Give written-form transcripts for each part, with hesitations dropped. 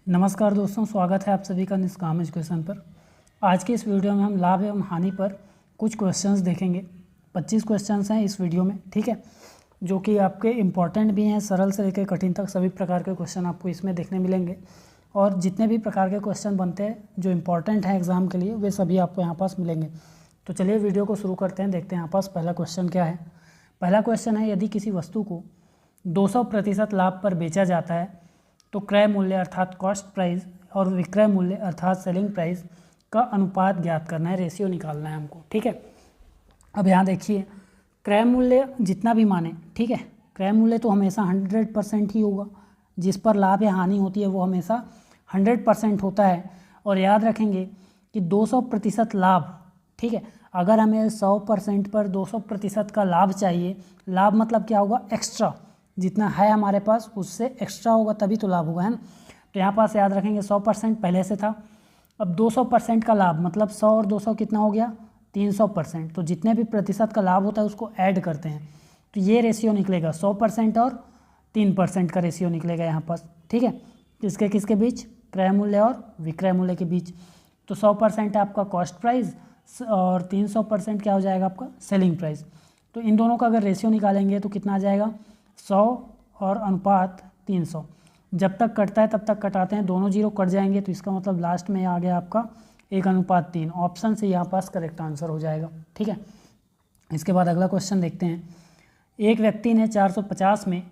नमस्कार दोस्तों, स्वागत है आप सभी का निष्काम एजुकेशन पर। आज के इस वीडियो में हम लाभ एवं हानि पर कुछ क्वेश्चंस देखेंगे। 25 क्वेश्चंस हैं इस वीडियो में, ठीक है, जो कि आपके इम्पॉर्टेंट भी हैं, सरल से लेकर कठिन तक सभी प्रकार के क्वेश्चन आपको इसमें देखने मिलेंगे। और जितने भी प्रकार के क्वेश्चन बनते हैं जो इम्पॉर्टेंट हैं एग्ज़ाम के लिए, वे सभी आपको यहाँ पास मिलेंगे। तो चलिए वीडियो को शुरू करते हैं, देखते हैं यहाँ पास पहला क्वेश्चन क्या है। पहला क्वेश्चन है, यदि किसी वस्तु को 200% लाभ पर बेचा जाता है तो क्रय मूल्य अर्थात कॉस्ट प्राइस और विक्रय मूल्य अर्थात सेलिंग प्राइस का अनुपात ज्ञात करना है, रेशियो निकालना है हमको, ठीक है। अब यहाँ देखिए, क्रय मूल्य जितना भी माने, ठीक है, क्रय मूल्य तो हमेशा 100% ही होगा। जिस पर लाभ या हानि होती है वो हमेशा 100% होता है। और याद रखेंगे कि 200% लाभ, ठीक है, अगर हमें 100% पर 200% का लाभ चाहिए, लाभ मतलब क्या होगा, एक्स्ट्रा, जितना है हमारे पास उससे एक्स्ट्रा होगा तभी तो लाभ होगा, है ना। तो यहाँ पास याद रखेंगे 100% पहले से था। अब 200% का लाभ मतलब 100 और 200 कितना हो गया, 300%। तो जितने भी प्रतिशत का लाभ होता है उसको ऐड करते हैं तो ये रेशियो निकलेगा 100% और 3% का रेशियो निकलेगा यहाँ पास, ठीक है। किसके किसके बीच, क्रय मूल्य और विक्रय मूल्य के बीच। तो 100% आपका कॉस्ट प्राइस और 300% क्या हो जाएगा आपका सेलिंग प्राइस। तो इन दोनों का अगर रेशियो निकालेंगे तो कितना आ जाएगा, 100 और अनुपात 300। जब तक कटता है तब तक कटाते हैं, दोनों जीरो कट जाएंगे तो इसका मतलब लास्ट में आ गया आपका 1:3। ऑप्शन से यहाँ पास करेक्ट आंसर हो जाएगा, ठीक है। इसके बाद अगला क्वेश्चन देखते हैं। एक व्यक्ति ने 450 में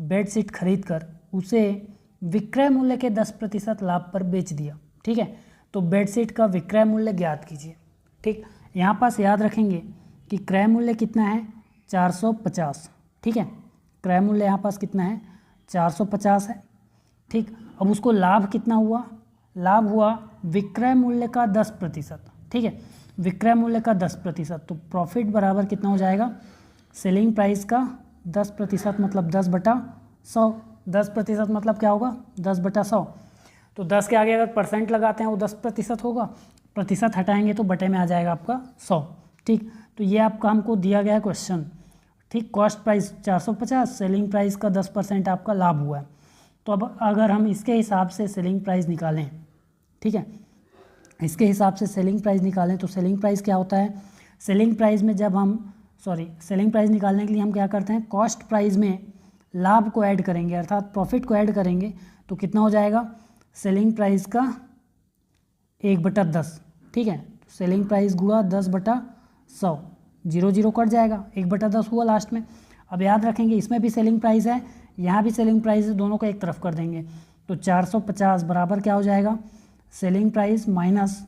बेडशीट खरीद कर उसे विक्रय मूल्य के 10% लाभ पर बेच दिया, ठीक है। तो बेडशीट का विक्रय मूल्य ज्ञात कीजिए, ठीक। यहाँ पास याद रखेंगे कि क्रय मूल्य कितना है, 450, ठीक है। क्रय मूल्य यहाँ पास कितना है, 450 है, ठीक। अब उसको लाभ कितना हुआ, लाभ हुआ विक्रय मूल्य का 10%, ठीक है, विक्रय मूल्य का 10%। तो प्रॉफिट बराबर कितना हो जाएगा, सेलिंग प्राइस का 10% मतलब 10/100। 10% मतलब क्या होगा, 10/100। तो 10 के आगे अगर परसेंट लगाते हैं वो 10% होगा, प्रतिशत हटाएंगे तो बटे में आ जाएगा आपका 100, ठीक। तो ये आपका हमको दिया गया क्वेश्चन, ठीक। कॉस्ट प्राइस 450, सेलिंग प्राइस का 10% आपका लाभ हुआ है। तो अब अगर हम इसके हिसाब से सेलिंग प्राइस निकालें, ठीक है, इसके हिसाब से सेलिंग प्राइस निकालें तो सेलिंग प्राइस क्या होता है, सेलिंग प्राइस में जब हम सेलिंग प्राइस निकालने के लिए हम क्या करते हैं, कॉस्ट प्राइस में लाभ को ऐड करेंगे अर्थात प्रॉफिट को ऐड करेंगे तो कितना हो जाएगा, सेलिंग प्राइस का 1/10, ठीक है। सेलिंग प्राइस गुणा 10/100, 0 कट जाएगा, 1/10 हुआ लास्ट में। अब याद रखेंगे इसमें भी सेलिंग प्राइस है, यहाँ भी सेलिंग प्राइस है, दोनों को एक तरफ कर देंगे तो 450 बराबर क्या हो जाएगा, सेलिंग प्राइस माइनस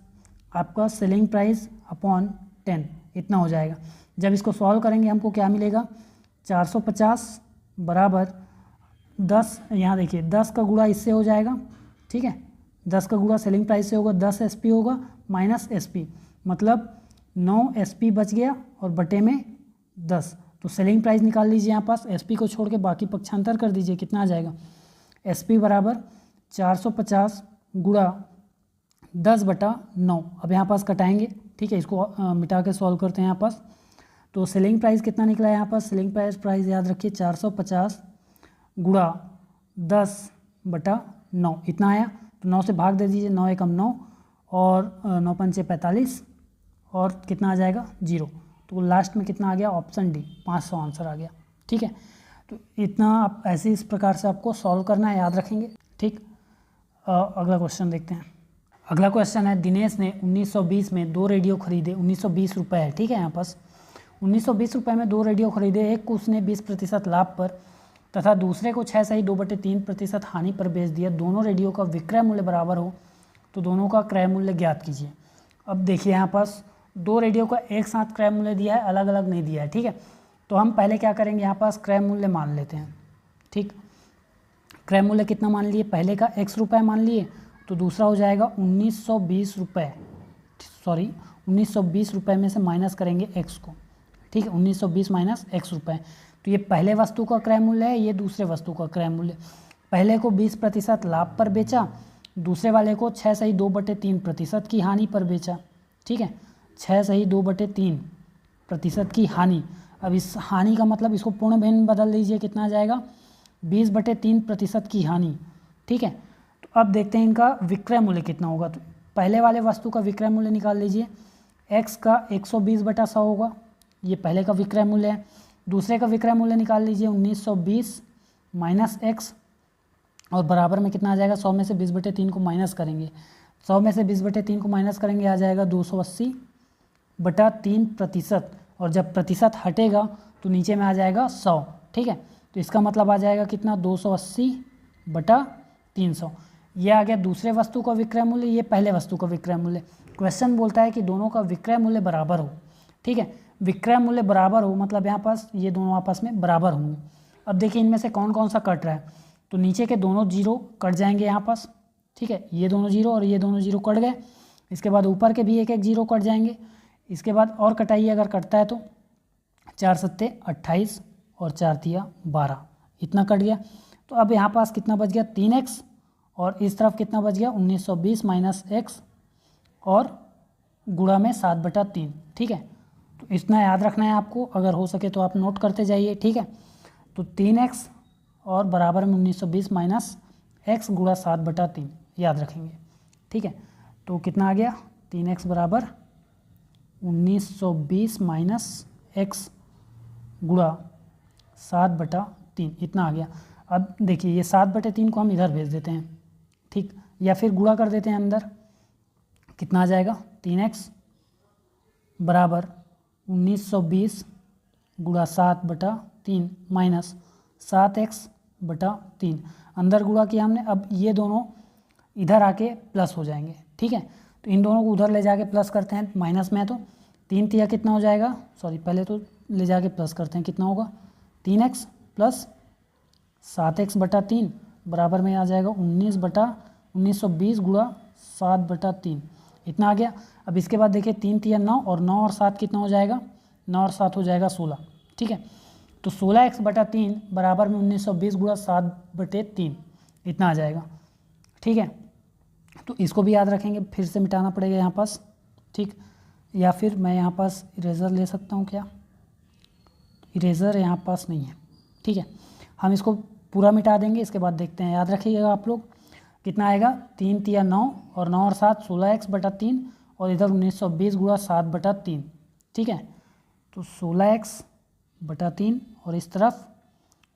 आपका सेलिंग प्राइस अपॉन 10, इतना हो जाएगा। जब इसको सॉल्व करेंगे हमको क्या मिलेगा, 450 बराबर 10, यहाँ देखिए 10 का गुणा इससे हो जाएगा, ठीक है, 10 का गुणा सेलिंग प्राइस से होगा, 10 SP होगा माइनस SP मतलब 9 SP बच गया और बटे में 10। तो सेलिंग प्राइस निकाल लीजिए यहाँ पास, SP को छोड़ के बाकी पक्षांतर कर दीजिए, कितना आ जाएगा, SP बराबर 450 गुणा 10/9। अब यहाँ पास कटाएंगे, ठीक है, इसको मिटा के सॉल्व करते हैं यहाँ पास। तो सेलिंग प्राइस कितना निकला है यहाँ पास, सेलिंग प्राइस याद रखिए 450 गुणा 10/9 इतना आया। तो 9 से भाग दे दीजिए, 9 एकम 9 और 9 पंचे 45 और कितना आ जाएगा 0। तो लास्ट में कितना आ गया, ऑप्शन डी 500 आंसर आ गया, ठीक है। तो इतना आप ऐसे इस प्रकार से आपको सॉल्व करना है, याद रखेंगे, ठीक। अगला क्वेश्चन देखते हैं। अगला क्वेश्चन है, दिनेश ने 1920 में 2 रेडियो खरीदे, 1920 रुपये है, ठीक है। यहाँ पास 1920 रुपये में 2 रेडियो खरीदे, एक को उसने 20% लाभ पर तथा दूसरे को 6 सही 2/3% हानि पर बेच दिया। दोनों रेडियो का विक्रय मूल्य बराबर हो तो दोनों का क्रय मूल्य ज्ञात कीजिए। अब देखिए यहाँ पास 2 रेडियो का एक साथ क्रय मूल्य दिया है, अलग अलग नहीं दिया है, ठीक है। तो हम पहले क्या करेंगे, यहाँ पास क्रय मूल्य मान लेते हैं, ठीक। क्रय मूल्य कितना मान लिए, पहले का X रुपये मान लिए तो दूसरा हो जाएगा 1920 रुपये, 1920 रुपये में से माइनस करेंगे X को, ठीक है, 1920 माइनस X रुपये। तो ये पहले वस्तु का क्रय मूल्य है, ये दूसरे वस्तु का क्रय मूल्य। पहले को 20% लाभ पर बेचा, दूसरे वाले को 6 सही 2/3% की हानि पर बेचा, ठीक है, 6 सही 2/3% की हानि। अब इस हानि का मतलब इसको पूर्ण भिन्न बदल दीजिए, कितना आ जाएगा, 20/3% की हानि, ठीक है। तो अब देखते हैं इनका विक्रय मूल्य कितना होगा। तो पहले वाले वस्तु का विक्रय मूल्य निकाल लीजिए, x का 120/100 होगा, ये पहले का विक्रय मूल्य है। दूसरे का विक्रय मूल्य निकाल लीजिए 1920 माइनस x, और बराबर में कितना आ जाएगा, 100 में से 20/3 को माइनस करेंगे, 100 में से 20/3 को माइनस करेंगे आ जाएगा 280/3%, और जब प्रतिशत हटेगा तो नीचे में आ जाएगा 100। ठीक है, तो इसका मतलब आ जाएगा कितना, 280/300। ये आ गया दूसरे वस्तु का विक्रय मूल्य, ये पहले वस्तु का विक्रय मूल्य। क्वेश्चन बोलता है कि दोनों का विक्रय मूल्य बराबर हो। ठीक है, विक्रय मूल्य बराबर हो मतलब यहाँ पास ये दोनों आपस में बराबर होंगे। अब देखिए इनमें से कौन कौन सा कट रहा है, तो नीचे के दोनों जीरो कट जाएंगे यहाँ पास। ठीक है, ये दोनों जीरो और ये दोनों जीरो कट गए। इसके बाद ऊपर के भी एक एक जीरो कट जाएंगे। इसके बाद और कटाइए अगर कटता है तो 4 सत्ते 28 और 4 तिया 12, इतना कट गया। तो अब यहाँ पास कितना बच गया, 3x, और इस तरफ कितना बच गया, 1920 माइनस x और गुणा में 7/3। ठीक है, तो इतना याद रखना है आपको, अगर हो सके तो आप नोट करते जाइए। ठीक है, तो 3x और बराबर में 1920 माइनस x गुणा 7/3 याद रखेंगे। ठीक है, तो कितना आ गया, 3x बराबर 1920 माइनस x गुणा 7/3, इतना आ गया। अब देखिए ये 7/3 को हम इधर भेज देते हैं, ठीक, या फिर गुणा कर देते हैं अंदर, कितना आ जाएगा, 3x बराबर 1920 गुणा 7/3 माइनस 7x/3, अंदर गुणा किया हमने। अब ये दोनों इधर आके प्लस हो जाएंगे। ठीक है, तो इन दोनों को उधर ले जाके प्लस करते हैं, माइनस में है तो 3 तिया कितना हो जाएगा, सॉरी पहले तो ले जाके प्लस करते हैं, कितना होगा, 3x प्लस 7x/3 बराबर में आ जाएगा 1920 गुणा 7/3, इतना आ गया। अब इसके बाद देखिए 3 तिया 9 और 9 और 7 कितना हो जाएगा, 9 और 7 हो जाएगा 16। ठीक है, तो 16x/3 बराबर में 1920 गुणा 7/3, इतना आ जाएगा। ठीक है, तो इसको भी याद रखेंगे, फिर से मिटाना पड़ेगा यहाँ पास। ठीक, या फिर मैं यहाँ पास इरेज़र ले सकता हूँ क्या, इरेज़र यहाँ पास नहीं है। ठीक है, हम इसको पूरा मिटा देंगे, इसके बाद देखते हैं। याद रखिएगा आप लोग, कितना आएगा, 3 तिया 9 और 9 और 7 16x/3 और इधर 1920 गुणा 7/3। ठीक है, तो 16x/3 और इस तरफ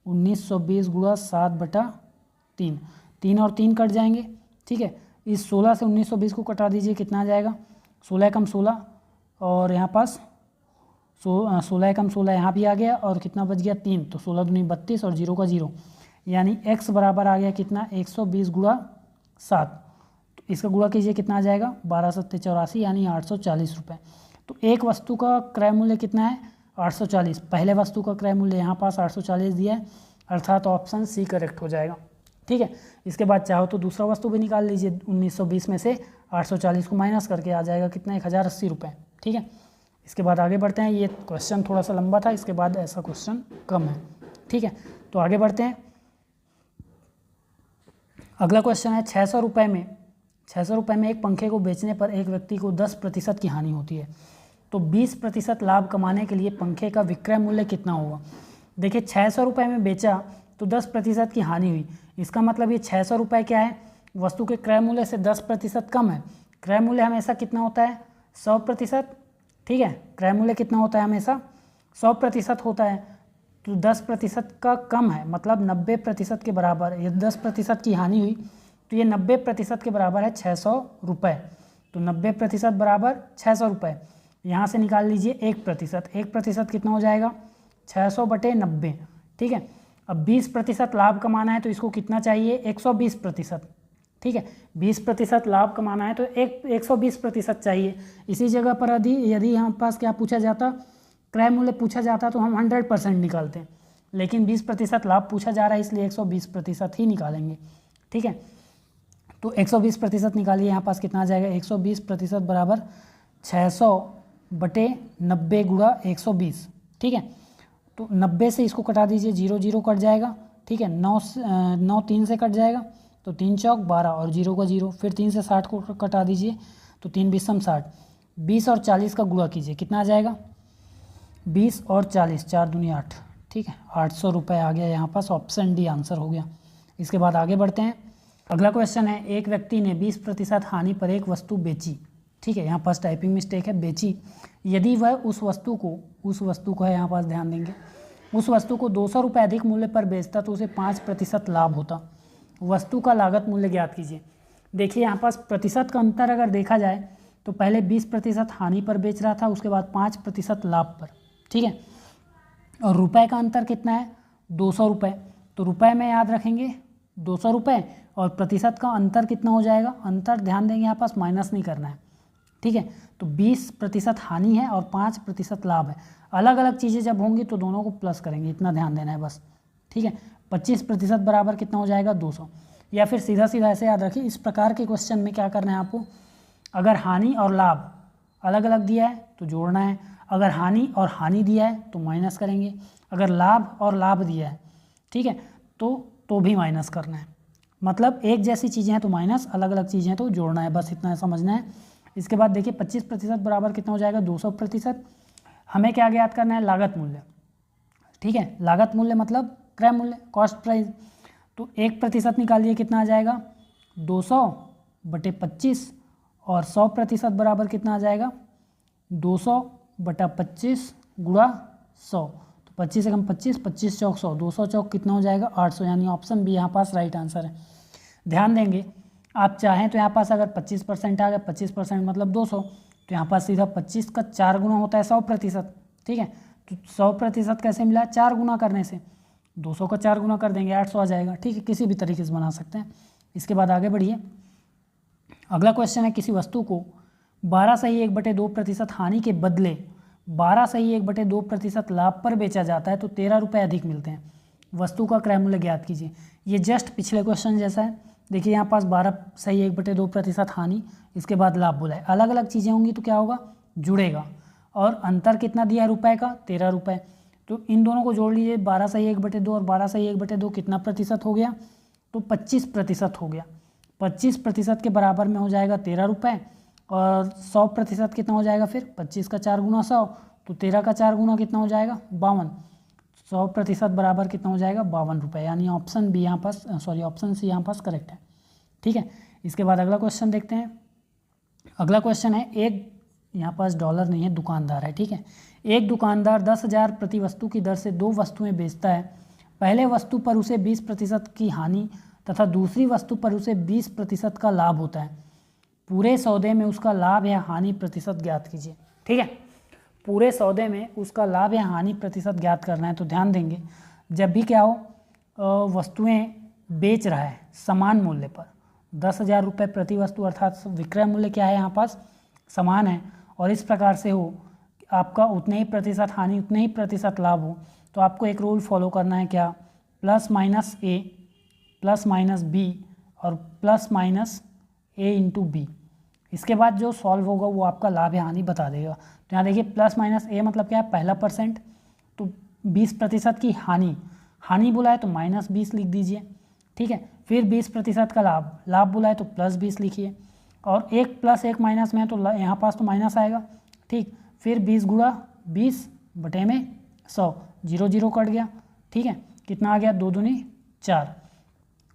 1920 गुणा 7/3, 3 और 3 कट जाएंगे। ठीक है, इस 16 से 1920 को कटा दीजिए, कितना आ जाएगा, 16 कम 16 और यहाँ पास 16 कम 16 यहाँ भी आ गया, और कितना बच गया, 3, तो 16 दूनी 32 और 0 का 0, यानी x बराबर आ गया कितना, 120 गुणा 7। तो इसका गुणा कीजिए, कितना आ जाएगा, 12 सत्ते 84, यानी 840 रुपये। तो एक वस्तु का क्रय मूल्य कितना है, 840। पहले वस्तु का क्रय मूल्य यहाँ पास 840 दिया है, अर्थात ऑप्शन सी करेक्ट हो जाएगा। ठीक है, इसके बाद चाहो तो दूसरा वस्तु भी निकाल लीजिए, 1920 में से 840 को माइनस करके आ जाएगा कितना, 1080 रुपये। ठीक है, इसके बाद आगे बढ़ते हैं। ये क्वेश्चन थोड़ा सा लंबा था, इसके बाद ऐसा क्वेश्चन कम है। ठीक है, तो आगे बढ़ते हैं। अगला क्वेश्चन है, 600 रुपये में एक पंखे को बेचने पर एक व्यक्ति को 10% की हानि होती है, तो 20% लाभ कमाने के लिए पंखे का विक्रय मूल्य कितना होगा। देखिए 600 रुपये में बेचा तो 10% की हानि हुई, इसका मतलब ये 600 रुपये क्या है, वस्तु के क्रय मूल्य से 10% कम है। क्रय मूल्य हमेशा कितना होता है, 100%। ठीक है, क्रय मूल्य कितना होता है, हमेशा 100% होता है, तो 10% का कम है, मतलब 90% के बराबर। ये 10% की हानि हुई तो ये 90% के बराबर है 600 रुपये, तो 90% बराबर 600 रुपये। यहाँ से निकाल लीजिए 1%, 1% कितना हो जाएगा, 600/90। ठीक है, अब 20% लाभ कमाना है तो इसको कितना चाहिए, 120%। ठीक है, 20% लाभ कमाना है तो 120% चाहिए। इसी जगह पर यदि हम पास क्या पूछा जाता, क्रय मूल्य पूछा जाता तो हम 100% निकालते हैं, लेकिन 20% लाभ पूछा जा रहा है इसलिए 120% ही निकालेंगे। ठीक है, तो 120% निकालिए, यहाँ पास कितना आ जाएगा, 120% बराबर 600/90 गुणा 120। ठीक है, तो 90 से इसको कटा दीजिए, 0 0 कट जाएगा। ठीक है, 9 3 से कट जाएगा, तो 3 चौक 12 और 0 का 0, फिर 3 से 60 को कटा दीजिए, तो 3 20 60, 20 और 40 का गुणा कीजिए, कितना आ जाएगा, 20 और 40, 4 दूनी 8। ठीक है, 800 रुपये आ गया यहाँ पास, ऑप्शन डी आंसर हो गया। इसके बाद आगे बढ़ते हैं। अगला क्वेश्चन है, एक व्यक्ति ने 20% हानि पर एक वस्तु बेची। ठीक है, यहाँ पास टाइपिंग मिस्टेक है, बेची। यदि वह उस वस्तु को है, यहाँ पास ध्यान देंगे, उस वस्तु को 200 रुपये अधिक मूल्य पर बेचता तो उसे 5% लाभ होता। वस्तु का लागत मूल्य ज्ञात कीजिए। देखिए यहाँ पास प्रतिशत का अंतर अगर देखा जाए तो पहले 20% हानि पर बेच रहा था, उसके बाद 5% लाभ पर। ठीक है, और रुपए का अंतर कितना है, 200 रुपये। तो रुपए में याद रखेंगे 200 रुपये, और प्रतिशत का अंतर कितना हो जाएगा, अंतर ध्यान देंगे यहाँ पास माइनस नहीं करना है। ठीक है, तो 20% हानि है और 5% लाभ है। अलग अलग चीज़ें जब होंगी तो दोनों को प्लस करेंगे, इतना ध्यान देना है बस। ठीक है, 25% बराबर कितना हो जाएगा, 200। या फिर सीधा सीधा ऐसे याद रखिए, इस प्रकार के क्वेश्चन में क्या करना है आपको, अगर हानि और लाभ अलग अलग दिया है तो जोड़ना है, अगर हानि और हानि दिया है तो माइनस करेंगे, अगर लाभ और लाभ दिया है, ठीक है, तो भी माइनस करना है। मतलब एक जैसी चीज़ें हैं तो माइनस, अलग अलग चीज़ें हैं तो जोड़ना है, बस इतना समझना है। इसके बाद देखिए 25% बराबर कितना हो जाएगा, 200%। हमें क्या ज्ञात करना है, लागत मूल्य। ठीक है, लागत मूल्य मतलब क्रय मूल्य, कॉस्ट प्राइस। तो 1% निकालिए, कितना आ जाएगा, 200/25, और 100% बराबर कितना आ जाएगा, 200/25 गुणा 100। तो 25 से कम 25, 25 चौक 100, 200 चौक कितना हो जाएगा, 800। यानी ऑप्शन बी यहाँ पास राइट आंसर है। ध्यान देंगे, आप चाहें तो यहाँ पास अगर 25% आ गया, 25% मतलब 200, तो यहाँ पास सीधा 25 का 4 गुना होता है 100%। ठीक है, तो 100% कैसे मिला, 4 गुना करने से। 200 का 4 गुना कर देंगे, 800 आ जाएगा। ठीक है, किसी भी तरीके से बना सकते हैं। इसके बाद आगे बढ़िए। अगला क्वेश्चन है, किसी वस्तु को 12/1/2% हानि के बदले 12/1/2% लाभ पर बेचा जाता है तो 13 रुपये अधिक मिलते हैं। वस्तु का क्रय मूल्य ज्ञात कीजिए। ये जस्ट पिछले क्वेश्चन जैसा है। देखिए यहाँ पास 12/1/2% हानि, इसके बाद लाभ बोला है। अलग अलग चीज़ें होंगी तो क्या होगा, जुड़ेगा। और अंतर कितना दिया है रुपए का, 13 रुपये। तो इन दोनों को जोड़ लीजिए, 12/1/2 और 12/1/2 कितना प्रतिशत हो गया, तो 25% हो गया। 25% के बराबर में हो जाएगा 13 रुपये, और 100% कितना हो जाएगा फिर, 25 का 4 गुना 100, तो 13 का 4 गुना कितना हो जाएगा, 52। 100% बराबर कितना हो जाएगा, 52 रुपये। यानी ऑप्शन बी यहाँ पास, ऑप्शन सी यहाँ पास करेक्ट है। ठीक है, इसके बाद अगला क्वेश्चन देखते हैं। अगला क्वेश्चन है, एक यहाँ पास डॉलर नहीं है, दुकानदार है। ठीक है, एक दुकानदार 10,000 प्रति वस्तु की दर से 2 वस्तुएं बेचता है। पहले वस्तु पर उसे 20% की हानि तथा दूसरी वस्तु पर उसे 20% का लाभ होता है। पूरे सौदे में उसका लाभ या हानि प्रतिशत ज्ञात कीजिए। ठीक है, पूरे सौदे में उसका लाभ या हानि प्रतिशत ज्ञात करना है। तो ध्यान देंगे, जब भी क्या हो, वस्तुएं बेच रहा है समान मूल्य पर, 10,000 रुपये प्रति वस्तु, अर्थात विक्रय मूल्य क्या है यहाँ पास, समान है, और इस प्रकार से हो आपका उतने ही प्रतिशत हानि उतने ही प्रतिशत लाभ हो, तो आपको एक रूल फॉलो करना है, क्या, +-A +-B और +-A इंटू बी। इसके बाद जो सॉल्व होगा वो आपका लाभ या हानि बता देगा। तो यहाँ देखिए +-A मतलब क्या है, पहला %, तो 20% की हानि बोला है तो -20 लिख दीजिए। ठीक है, फिर 20% का लाभ बोला है तो +20 लिखिए, और 1 + 1 माइनस में है तो यहाँ पास तो माइनस आएगा। ठीक, फिर 20 गुणा 20/100, 0 0 कट गया। ठीक है, कितना आ गया, 2 दूनी 4,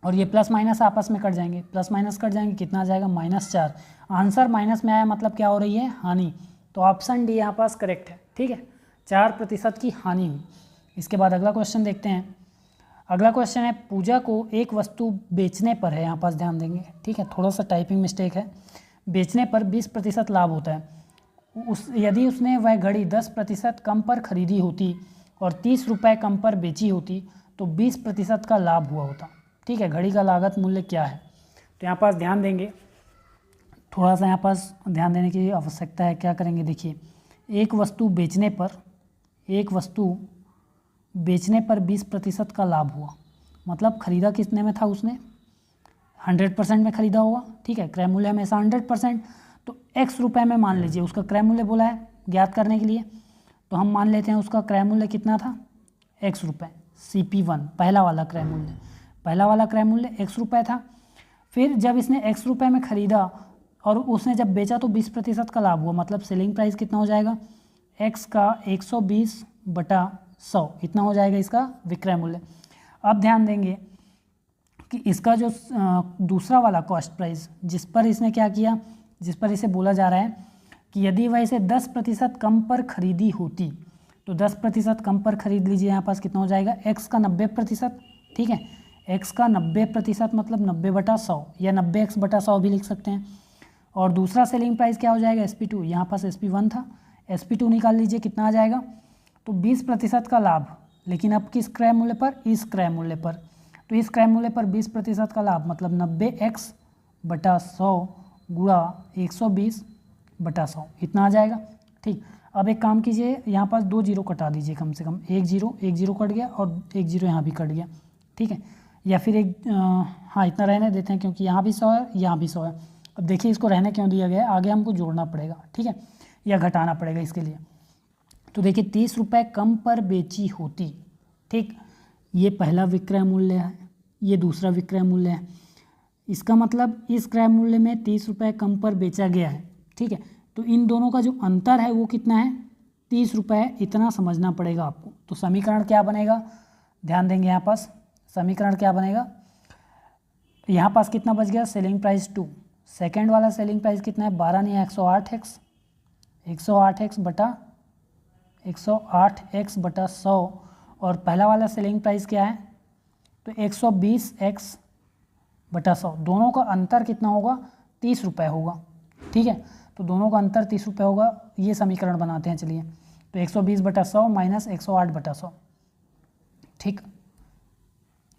और ये प्लस माइनस आपस में कट जाएंगे, प्लस माइनस कट जाएंगे, कितना आ जाएगा, -4। आंसर माइनस में आया मतलब क्या हो रही है, हानि। तो ऑप्शन डी यहाँ पास करेक्ट है। ठीक है, 4% की हानि हुई। इसके बाद अगला क्वेश्चन देखते हैं। अगला क्वेश्चन है, पूजा को एक वस्तु बेचने पर है, यहाँ पास ध्यान देंगे। ठीक है, थोड़ा सा टाइपिंग मिस्टेक है। बेचने पर 20% लाभ होता है। यदि उसने वह घड़ी 10% कम पर खरीदी होती और 30 रुपये कम पर बेची होती तो 20% का लाभ हुआ होता। ठीक है, घड़ी का लागत मूल्य क्या है, तो यहाँ पास ध्यान देंगे, थोड़ा सा यहाँ पास ध्यान देने की आवश्यकता है। क्या करेंगे, देखिए, एक वस्तु बेचने पर 20% का लाभ हुआ, मतलब खरीदा कितने में था उसने, 100% में खरीदा होगा। ठीक है, क्रय मूल्य हमेशा 100%, तो x रुपये में मान लीजिए उसका क्रय मूल्य बोला है ज्ञात करने के लिए, तो हम मान लेते हैं उसका क्रय मूल्य कितना था, x रुपये। CP1 पहला वाला क्रय मूल्य x रुपये था। फिर जब इसने x रुपये में ख़रीदा और उसने जब बेचा तो 20% का लाभ हुआ, मतलब सेलिंग प्राइस कितना हो जाएगा, x का 120/100 इतना हो जाएगा इसका विक्रय मूल्य। अब ध्यान देंगे, कि इसका जो दूसरा वाला कॉस्ट प्राइस जिस पर इसने क्या किया, जिस पर इसे बोला जा रहा है कि यदि वह इसे 10% कम पर खरीदी होती, तो 10% कम पर खरीद लीजिए, यहाँ पास कितना हो जाएगा x का 90%, ठीक है, x का 90% मतलब 90/100 या 90x/100 भी लिख सकते हैं। और दूसरा सेलिंग प्राइस क्या हो जाएगा SP2, यहाँ पास SP1 था, SP2 निकाल लीजिए कितना आ जाएगा, तो 20% का लाभ, लेकिन अब किस क्रय मूल्य पर, इस क्रय मूल्य पर, तो इस क्रय मूल्य पर 20% का लाभ मतलब 90x/100 गुणा 120/100 इतना आ जाएगा। ठीक, अब एक काम कीजिए, यहाँ पास 2 जीरो कटा दीजिए, कम से कम एक जीरो कट गया और एक जीरो यहाँ भी कट गया, ठीक है, या फिर हाँ इतना रहने देते हैं क्योंकि यहाँ भी 100 है, यहाँ भी 100 है। अब देखिए इसको रहने क्यों दिया गया है, आगे हमको जोड़ना पड़ेगा, ठीक है, या घटाना पड़ेगा इसके लिए। तो देखिए 30 रुपये कम पर बेची होती, ठीक, ये पहला विक्रय मूल्य है, ये दूसरा विक्रय मूल्य है, इसका मतलब इस क्रय मूल्य में 30 रुपये कम पर बेचा गया है, ठीक है, तो इन दोनों का जो अंतर है वो कितना है, 30 रुपये, इतना समझना पड़ेगा आपको। तो समीकरण क्या बनेगा, ध्यान देंगे, यहाँ पास समीकरण क्या बनेगा, यहाँ पास कितना बच गया, सेलिंग प्राइस 2, सेकेंड वाला सेलिंग प्राइस कितना है, 12 नहीं 108x, 108x/100 और पहला वाला सेलिंग प्राइस क्या है, तो 120x/100, दोनों का अंतर कितना होगा, 30 रुपये होगा, ठीक है, तो दोनों का अंतर 30 रुपये होगा, ये समीकरण बनाते हैं चलिए। तो 120/100 माइनस 108/100, ठीक,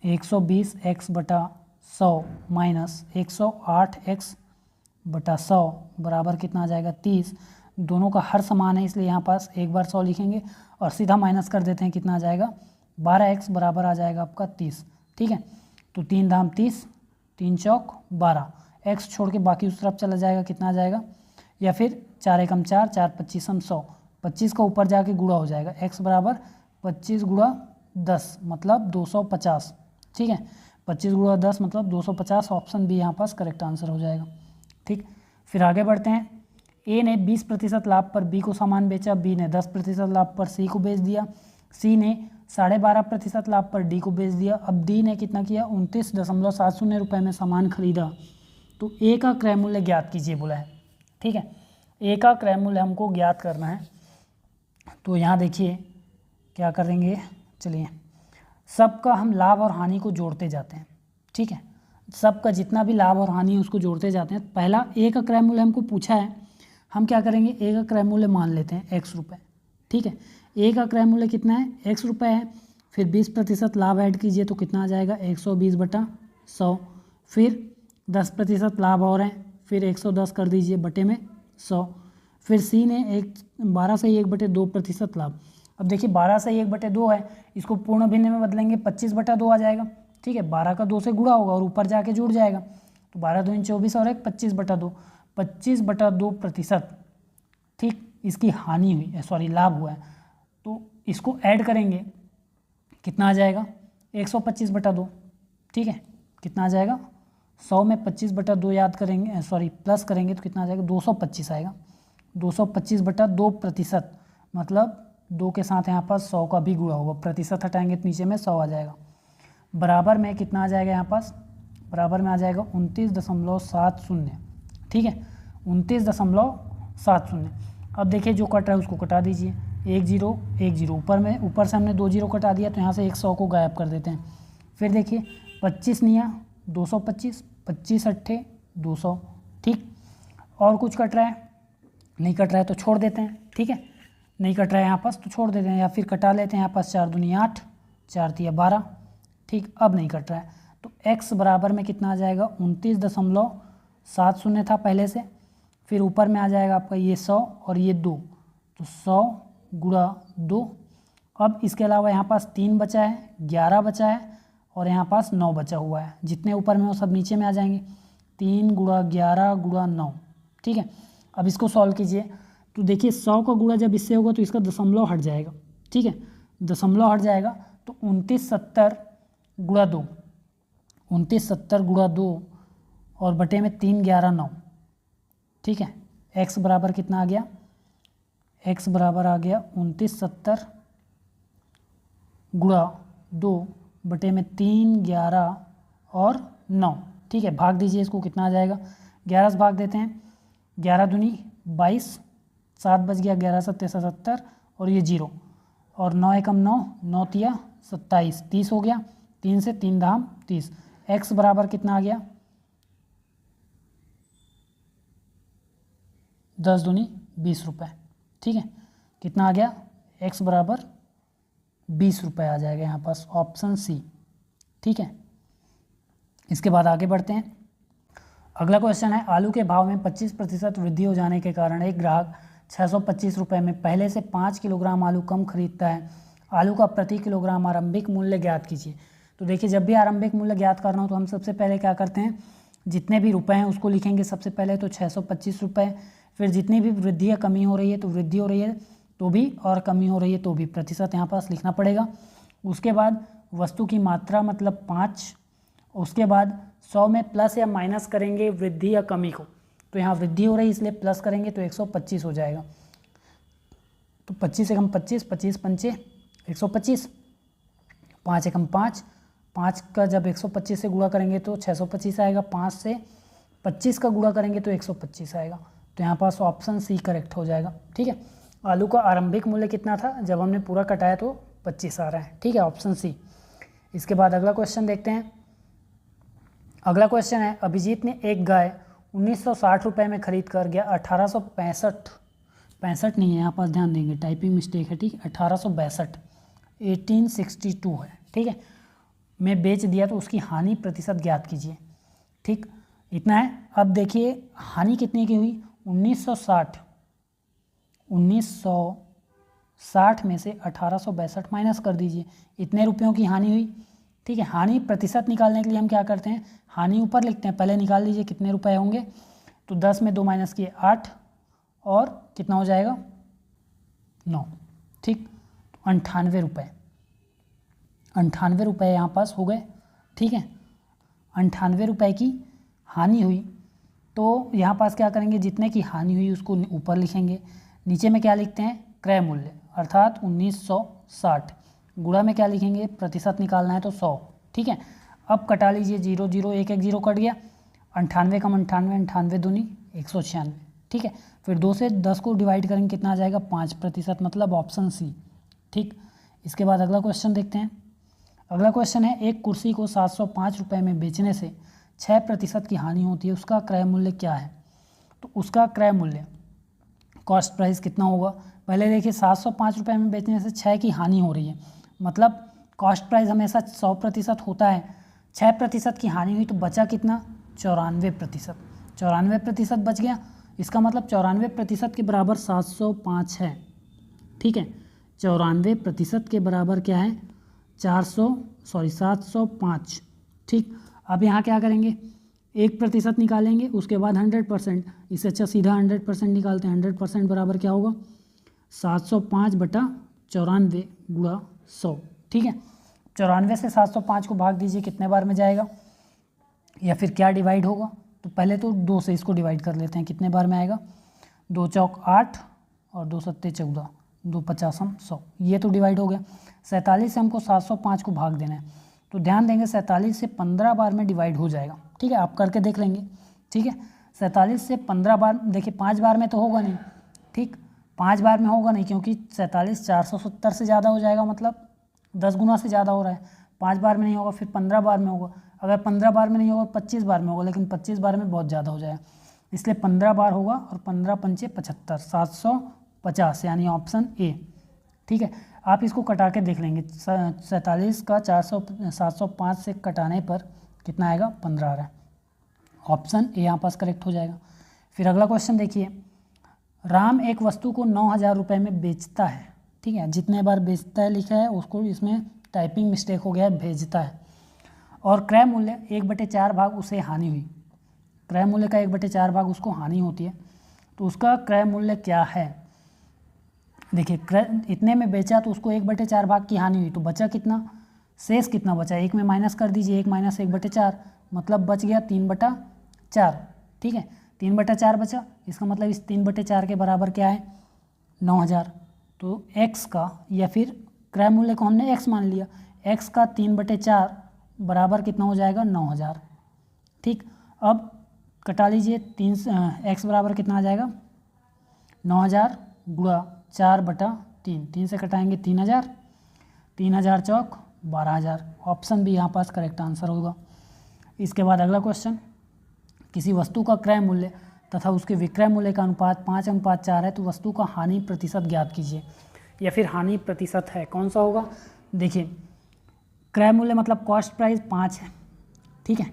120x/100 माइनस 108x/100 बराबर कितना आ जाएगा, 30, दोनों का हर समान है इसलिए यहाँ पास एक बार 100 लिखेंगे और सीधा माइनस कर देते हैं, कितना आ जाएगा, 12x बराबर आ जाएगा आपका 30, ठीक है, तो 3 दाम 30, 3 चौक 12, x छोड़ के बाकी उस तरफ चला जाएगा, कितना आ जाएगा, या फिर 4 एकम 4, 4 25 100, 25 का ऊपर जाके गुणा हो जाएगा, x बराबर 25 गुणा 10 मतलब 250, ठीक है, 25 गुणा 10 मतलब 250, ऑप्शन बी यहाँ पास करेक्ट आंसर हो जाएगा। ठीक, फिर आगे बढ़ते हैं, ए ने 20% लाभ पर बी को सामान बेचा, बी ने 10% लाभ पर सी को बेच दिया, सी ने 12.5% लाभ पर डी को बेच दिया। अब डी ने कितना किया, 29.70 रुपये में सामान खरीदा। तो ए का क्रय मूल्य ज्ञात कीजिए बोला है, ठीक है, ए का क्रय मूल्य हमको ज्ञात करना है। तो यहाँ देखिए क्या करेंगे, चलिए सबका हम लाभ और हानि को जोड़ते जाते हैं, ठीक है, सबका जितना भी लाभ और हानि है उसको जोड़ते जाते हैं। पहला ए का क्रय मूल्य हमको पूछा है, हम क्या करेंगे, ए का क्रय मूल्य मान लेते हैं x रुपये, ठीक है, ए का क्रय मूल्य कितना है, x रुपये है, फिर 20% लाभ ऐड कीजिए तो कितना आ जाएगा, 120/100, फिर 10% लाभ और है, फिर 110 कर दीजिए बटे में 100, फिर सी ने 12 से 1/2% लाभ। अब देखिए 12 से 1/2 है, इसको पूर्ण भिन्न में बदलेंगे 25/2 आ जाएगा, ठीक है, 12 का 2 से गुणा होगा और ऊपर जाके जुड़ जाएगा, तो 12 दूनी 24 और 1 25/2, 25/2%, ठीक, इसकी हानि हुई, सॉरी लाभ हुआ है, तो इसको ऐड करेंगे कितना आ जाएगा, 125/2, ठीक है, कितना आ जाएगा, 100 में 25/2 याद करेंगे, सॉरी प्लस करेंगे तो कितना आ जाएगा, 225 आएगा, 225/2%, मतलब 2 के साथ यहाँ पास 100 का भी गुणा होगा, प्रतिशत हटाएंगे तो नीचे में 100 आ जाएगा, बराबर में कितना आ जाएगा, यहाँ पास बराबर में आ जाएगा 29.70, ठीक है, 29.70। अब देखिए जो कट रहा है उसको कटा दीजिए, 1 0 ऊपर से हमने 2 जीरो कटा दिया तो यहाँ से 100 को गायब कर देते हैं। फिर देखिए 25 निया 225, 25 अट्ठे 200, ठीक, और कुछ कट रहा है, नहीं कट रहा है तो छोड़ देते हैं, ठीक है, नहीं कट रहा है यहाँ पास तो छोड़ देते हैं, या फिर कटा लेते हैं, यहाँ पास 4 दूनी 8, 4 तिया 12, ठीक, अब नहीं कट रहा है तो x बराबर में कितना आ जाएगा, 29.70 था पहले से, फिर ऊपर में आ जाएगा आपका ये 100 और ये 2, तो 100 गुणा 2। अब इसके अलावा यहाँ पास 3 बचा है, 11 बचा है और यहाँ पास 9 बचा हुआ है, जितने ऊपर में वो सब नीचे में आ जाएंगे, 3 गुणा 11 गुणा 9, ठीक है। अब इसको सॉल्व कीजिए तो देखिए 100 का गुणा जब इससे होगा तो इसका दशमलव हट जाएगा, ठीक है, दशमलव हट जाएगा तो 2970 गुणा 2, 2970 गुणा 2 और बटे में 3 11 9, ठीक है, x बराबर कितना आ गया, x बराबर आ गया 2970 गुणा 2 बटे में 3 11 और 9, ठीक है। भाग दीजिए इसको, कितना आ जाएगा, 11 से भाग देते हैं, 11 दूनी 22, 7 बच गया, 11 सत्ते 77 और ये 0 और 9 एकम 9, 9 तिया 27, 30 हो गया, 3 से 3 धाम 30। x बराबर कितना आ गया, 10 दूनी 20 रुपये, ठीक है। कितना आ गया, x बराबर 20 रुपये आ जाएगा यहाँ पास, ऑप्शन सी, ठीक है। इसके बाद आगे बढ़ते हैं। अगला क्वेश्चन है, आलू के भाव में 25% वृद्धि हो जाने के कारण एक ग्राहक 625 रुपये में पहले से 5 किलोग्राम आलू कम खरीदता है। आलू का प्रति किलोग्राम आरंभिक मूल्य ज्ञात कीजिए। तो देखिए, जब भी आरंभिक मूल्य ज्ञात करना हो तो हम सबसे पहले क्या करते हैं, जितने भी रुपए हैं उसको लिखेंगे सबसे पहले, तो 625 रुपये। फिर जितनी भी वृद्धि या कमी हो रही है तो वृद्धि हो रही है तो भी, और कमी हो रही है तो भी प्रतिशत यहाँ पास लिखना पड़ेगा। उसके बाद वस्तु की मात्रा मतलब 5, उसके बाद 100 में प्लस या माइनस करेंगे वृद्धि या कमी को, तो यहाँ वृद्धि हो रही है इसलिए प्लस करेंगे तो 125 हो जाएगा। तो 25 एकम 25, 25 पंचे 125, 5 एकम 5, 5 का जब 125 से गुणा करेंगे तो 625 आएगा, 5 से 25 का गुणा करेंगे तो 125 आएगा। तो यहाँ पास ऑप्शन सी करेक्ट हो जाएगा, ठीक है। आलू का आरंभिक मूल्य कितना था, जब हमने पूरा कटाया तो 25 आ रहा है, ठीक है, ऑप्शन सी। इसके बाद अगला क्वेश्चन देखते हैं। अगला क्वेश्चन है, अभिजीत ने एक गाय 1960 रुपये में खरीद कर गया 1865 नहीं है यहाँ पास, ध्यान देंगे टाइपिंग मिस्टेक है, ठीक, 1862 1862 है, ठीक है, में बेच दिया तो उसकी हानि प्रतिशत ज्ञात कीजिए, ठीक, इतना है। अब देखिए हानि कितने की हुई, 1960 में से 1862 माइनस कर दीजिए, इतने रुपयों की हानि हुई, ठीक है। हानि प्रतिशत निकालने के लिए हम क्या करते हैं, हानि ऊपर लिखते हैं, पहले निकाल लीजिए कितने रुपए होंगे, तो 10 में 2 माइनस किए 8 और कितना हो जाएगा 9, ठीक, 98 रुपये, 98 रुपये यहाँ पास हो गए, ठीक है। 98 रुपये की हानि हुई तो यहाँ पास क्या करेंगे, जितने की हानि हुई उसको ऊपर लिखेंगे, नीचे में क्या लिखते हैं, क्रय मूल्य अर्थात 1960, गुणा में क्या लिखेंगे, प्रतिशत निकालना है तो 100, ठीक है। अब कटा लीजिए, 0 0 1 1 0 कट गया, 98 कम 98, 98 दूनी 196, ठीक है। फिर 2 से 10 को डिवाइड करेंगे, कितना आ जाएगा 5%, मतलब ऑप्शन सी, ठीक। इसके बाद अगला क्वेश्चन देखते हैं। अगला क्वेश्चन है, एक कुर्सी को 705 रुपये में बेचने से 6% की हानि होती है, उसका क्रय मूल्य क्या है। तो उसका क्रय मूल्य कॉस्ट प्राइस कितना होगा, पहले देखिए 705 रुपये में बेचने से 6 की हानि हो रही है, मतलब कॉस्ट प्राइस हमेशा 100% होता है, 6% की हानि हुई तो बचा कितना, 94%, 94% बच गया, इसका मतलब 94% के बराबर 705 है, ठीक है। 94% के बराबर क्या है, 705, ठीक। अब यहाँ क्या करेंगे, 1% निकालेंगे, उसके बाद 100%, इससे अच्छा सीधा 100% निकालते हैं, 100% बराबर क्या होगा 705/94 गुणा 100, ठीक है। 94 से 705 को भाग दीजिए, कितने बार में जाएगा या फिर क्या डिवाइड होगा, तो पहले तो 2 से इसको डिवाइड कर लेते हैं, कितने बार में आएगा, 2 चौक 8 और 2 सत्ते 14, 2 पचासम 100, ये तो डिवाइड हो गया। 47 से हमको 705 को भाग देना है, तो ध्यान देंगे 47 से 15 बार में डिवाइड हो जाएगा, ठीक है, आप करके देख लेंगे, ठीक है। 47 से 15 बार, देखिए 5 बार में तो होगा नहीं, ठीक, 5 बार में होगा नहीं, क्योंकि 47 470 से ज़्यादा हो जाएगा, मतलब 10 गुना से ज़्यादा हो रहा है, 5 बार में नहीं होगा, फिर 15 बार में होगा, अगर 15 बार में नहीं होगा 25 बार में होगा, लेकिन 25 बार में बहुत ज़्यादा हो जाएगा, इसलिए 15 बार होगा, और 15 पंचे 75, 750, यानी ऑप्शन ए, ठीक है। आप इसको कटा के देख लेंगे, 47 का 705 से कटाने पर कितना आएगा, 15 आ रहा है, ऑप्शन ए यहाँ पास करेक्ट हो जाएगा। फिर अगला क्वेश्चन देखिए, राम एक वस्तु को 9000 रुपये में बेचता है, ठीक है, जितने बार बेचता है लिखा है उसको, इसमें टाइपिंग मिस्टेक हो गया है, भेजता है, और क्रय मूल्य 1/4 भाग उसे हानि हुई, क्रय मूल्य का 1/4 भाग उसको हानि होती है, तो उसका क्रय मूल्य क्या है। देखिए क्रय इतने में बेचा तो उसको 1/4 भाग की हानि हुई, तो बचा कितना, शेष कितना बचा, 1 में माइनस कर दीजिए, 1 माइनस 1/4, मतलब बच गया 3/4, ठीक है, 3/4 बचा, इसका मतलब इस 3/4 के बराबर क्या है 9000, तो x का, या फिर क्रय मूल्य को हमने x मान लिया, x का 3/4 बराबर कितना हो जाएगा 9000। ठीक, अब कटा लीजिए 3 x बराबर कितना आ जाएगा 9000 गुणा 4/3, 3 से कटाएंगे 3000, 3000 चौक 12000। ऑप्शन भी यहाँ पास करेक्ट आंसर होगा। इसके बाद अगला क्वेश्चन, किसी वस्तु का क्रय मूल्य तथा उसके विक्रय मूल्य का अनुपात 5:4 है तो वस्तु का हानि प्रतिशत ज्ञात कीजिए। या फिर हानि प्रतिशत है कौन सा होगा, देखिए क्रय मूल्य मतलब कॉस्ट प्राइस 5 है, ठीक है।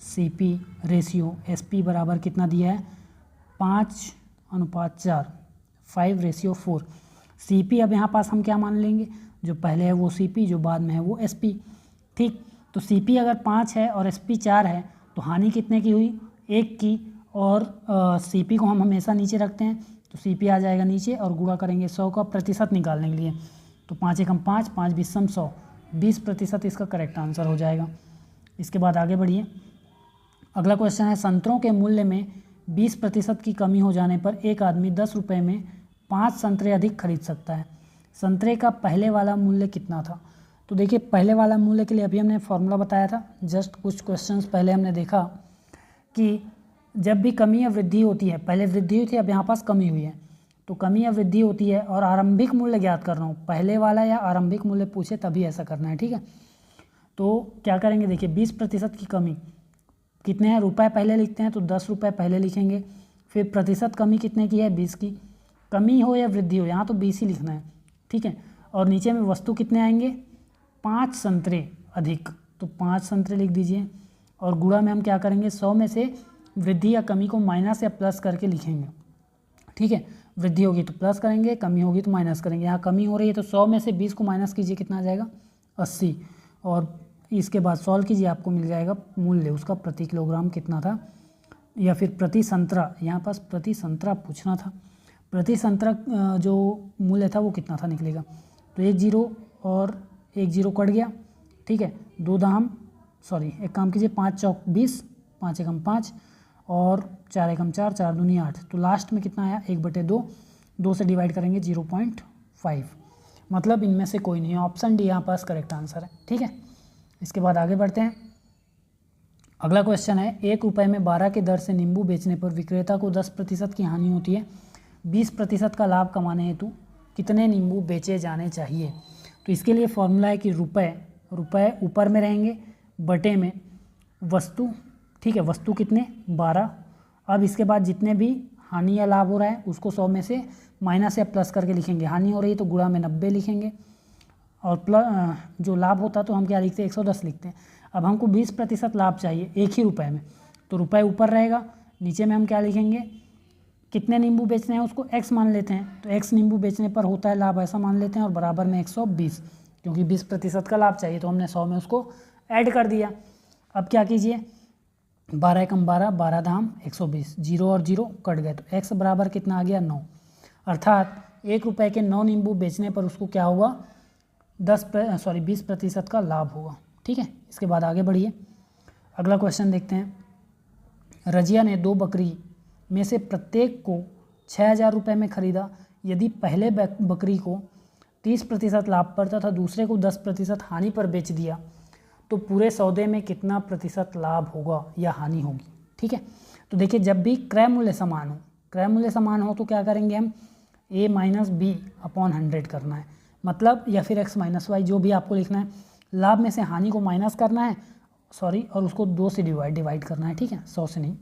CP रेशियो SP बराबर कितना दिया है 5:4, 5:4। CP अब यहाँ पास हम क्या मान लेंगे, जो पहले है वो CP, जो बाद में है वो SP। ठीक, तो CP अगर 5 है और SP 4 है तो हानि कितने की हुई 1 की, और CP को हम हमेशा नीचे रखते हैं तो CP आ जाएगा नीचे, और गुणा करेंगे 100 का प्रतिशत निकालने के लिए, तो 5 एकम 5, 5 बीसम 100, 20% इसका करेक्ट आंसर हो जाएगा। इसके बाद आगे बढ़िए, अगला क्वेश्चन है, संतरों के मूल्य में 20% की कमी हो जाने पर एक आदमी 10 रुपये में 5 संतरे अधिक खरीद सकता है। संतरे का पहले वाला मूल्य कितना था, तो देखिए पहले वाला मूल्य के लिए अभी हमने फॉर्मूला बताया था, जस्ट कुछ क्वेश्चंस पहले हमने देखा कि जब भी कमी या वृद्धि होती है, पहले वृद्धि हुई थी अब यहाँ पास कमी हुई है, तो कमी या वृद्धि होती है और आरंभिक मूल्य ज्ञात कर रहा हूँ, पहले वाला या आरंभिक मूल्य पूछे तभी ऐसा करना है, ठीक है। तो क्या करेंगे, देखिए 20% की कमी कितने हैं, रुपए पहले लिखते हैं तो 10 रुपये पहले लिखेंगे, फिर प्रतिशत कमी कितने की है 20 की, कमी हो या वृद्धि हो यहाँ तो 20 ही लिखना है, ठीक है। और नीचे में वस्तु कितने आएंगे 5 संतरे अधिक, तो 5 संतरे लिख दीजिए, और गुणा में हम क्या करेंगे 100 में से वृद्धि या कमी को माइनस या प्लस करके लिखेंगे, ठीक है। वृद्धि होगी तो प्लस करेंगे, कमी होगी तो माइनस करेंगे। यहाँ कमी हो रही है तो 100 में से 20 को माइनस कीजिए, कितना आ जाएगा 80, और इसके बाद सॉल्व कीजिए, आपको मिल जाएगा मूल्य उसका प्रति किलोग्राम कितना था, या फिर प्रति संतरा, यहाँ पास प्रति संतरा पूछना था, प्रति संतरा जो मूल्य था वो कितना था निकलेगा, तो 1 0 और 1 0 कट गया, ठीक है। एक काम कीजिए 5 चौक 20, 5 एकम 5 और 4 एकम 4, 4 दूनी 8, तो लास्ट में कितना आया 1/2, 2 से डिवाइड करेंगे 0.5, मतलब इनमें से कोई नहीं है, ऑप्शन डी यहाँ पास करेक्ट आंसर है, ठीक है। इसके बाद आगे बढ़ते हैं, अगला क्वेश्चन है, 1 रुपये में 12 की दर से नींबू बेचने पर विक्रेता को 10% की हानि होती है, 20% का लाभ कमाने हेतु कितने नींबू बेचे जाने चाहिए। तो इसके लिए फॉर्मूला है कि रुपए ऊपर में रहेंगे, बटे में वस्तु, ठीक है, वस्तु कितने 12, अब इसके बाद जितने भी हानि या लाभ हो रहा है उसको 100 में से माइनस या प्लस करके लिखेंगे, हानि हो रही है तो गुणा में 90 लिखेंगे, और जो लाभ होता तो हम क्या लिखते हैं 110 लिखते हैं। अब हमको 20% लाभ चाहिए 1 ही रुपये में, तो रुपए ऊपर रहेगा, नीचे में हम क्या लिखेंगे कितने नींबू बेचने हैं उसको x मान लेते हैं, तो x नींबू बेचने पर होता है लाभ ऐसा मान लेते हैं, और बराबर में 120, क्योंकि 20% का लाभ चाहिए तो हमने 100 में उसको ऐड कर दिया। अब क्या कीजिए 12 एकम 12, 12 धाम 120, 0 और 0 कट गए, तो x बराबर कितना आ गया 9, अर्थात 1 रुपये के 9 नींबू बेचने पर उसको क्या होगा 20% का लाभ होगा, ठीक है। इसके बाद आगे बढ़िए, अगला क्वेश्चन देखते हैं, रजिया ने 2 बकरी में से प्रत्येक को 6000 रुपये में खरीदा, यदि पहले बकरी को 30% लाभ पर तथा दूसरे को 10% हानि पर बेच दिया तो पूरे सौदे में कितना प्रतिशत लाभ होगा या हानि होगी, ठीक है। तो देखिए जब भी क्रय मूल्य समान हो तो क्या करेंगे हम a माइनस बी अपॉन 100 करना है, मतलब या फिर x माइनस वाई जो भी आपको लिखना है, लाभ में से हानि को माइनस करना है, और उसको 2 से डिवाइड करना है, ठीक है, 100 से नहीं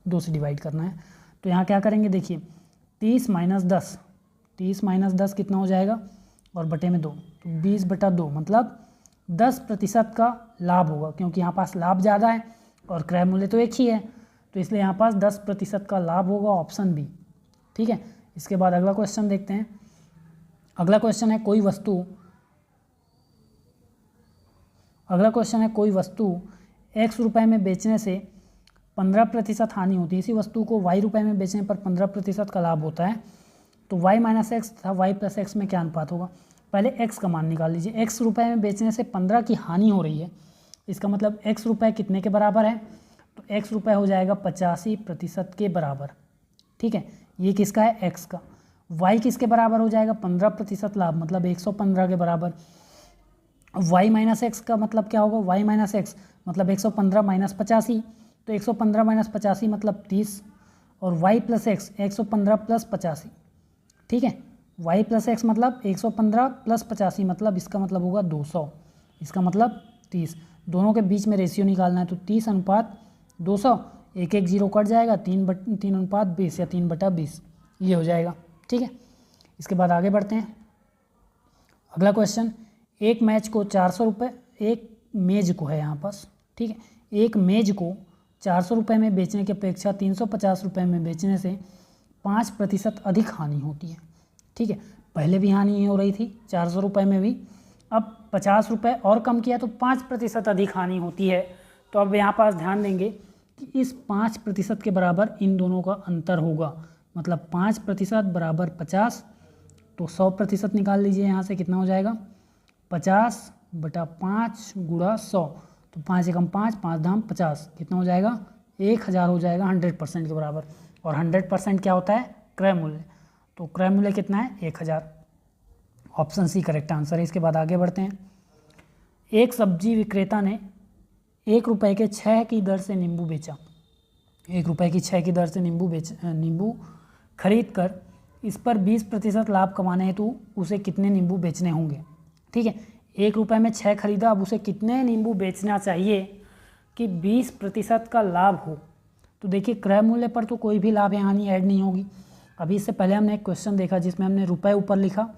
2 से डिवाइड करना है। तो यहाँ क्या करेंगे देखिए 30 माइनस 10 कितना हो जाएगा, और बटे में 2, तो 20/2, मतलब 10% का लाभ होगा, क्योंकि यहाँ पास लाभ ज़्यादा है और क्रय मूल्य तो एक ही है, तो इसलिए यहाँ पास 10% का लाभ होगा, ऑप्शन बी, ठीक है। इसके बाद अगला क्वेश्चन देखते हैं, अगला क्वेश्चन है कोई वस्तु x रुपये में बेचने से 15% हानि होती है, इसी वस्तु को y रुपये में बेचने पर 15% का लाभ होता है, तो y माइनस एक्स तथा y प्लस एक्स में क्या अनुपात होगा, पहले x का मान निकाल लीजिए। x रुपये में बेचने से 15 की हानि हो रही है, इसका मतलब x रुपये कितने के बराबर है, तो x रुपये हो जाएगा 85% के बराबर, ठीक है। ये किसका है x का, y किसके बराबर हो जाएगा 15% लाभ, मतलब 115 के बराबर, वाई माइनस एक्स का मतलब क्या होगा, वाई माइनस एक्स मतलब 115 माइनस 85, तो 115 माइनस 85 मतलब 30, और वाई प्लस एक्स 115 प्लस 85, ठीक है। वाई प्लस एक्स मतलब 115 प्लस 85 मतलब इसका मतलब होगा 200, इसका मतलब 30। दोनों के बीच में रेशियो निकालना है, तो 30 अनुपात 200, एक एक जीरो कट जाएगा, 3 अनुपात 20 या 3/20 ये हो जाएगा, ठीक है। इसके बाद आगे बढ़ते हैं। अगला क्वेश्चन, एक मैच को 400 रुपये, एक मेज को है यहाँ पास, ठीक है, एक मेज को 400 रुपये में बेचने की अपेक्षा 350 रुपये में बेचने से 5% अधिक हानि होती है, ठीक है। पहले भी हानि हो रही थी 400 रुपये में भी, अब 50 रुपये और कम किया तो 5% अधिक हानि होती है। तो अब यहाँ पास ध्यान देंगे कि इस 5% के बराबर इन दोनों का अंतर होगा, मतलब 5% बराबर 50, तो 100% निकाल लीजिए यहाँ से, कितना हो जाएगा 50/5 गुणा 100, तो 5 एकम 5, 5 धाम 50, कितना हो जाएगा 1000 हो जाएगा 100% के बराबर। और 100% क्या होता है, क्रय मूल्य, तो क्रय मूल्य कितना है 1000, ऑप्शन सी करेक्ट आंसर है। इसके बाद आगे बढ़ते हैं। एक सब्जी विक्रेता ने 1 रुपये के 6 की दर से नींबू बेचा, 1 रुपये की 6 की दर से नींबू खरीद कर इस पर 20% लाभ कमाने हेतु उसे कितने नींबू बेचने होंगे, ठीक है। 1 रुपये में 6 खरीदा, अब उसे कितने नींबू बेचना चाहिए कि 20% का लाभ हो। तो देखिए क्रय मूल्य पर तो कोई भी लाभ या हानि ऐड नहीं होगी। अभी इससे पहले हमने एक क्वेश्चन देखा जिसमें हमने रुपए ऊपर लिखा,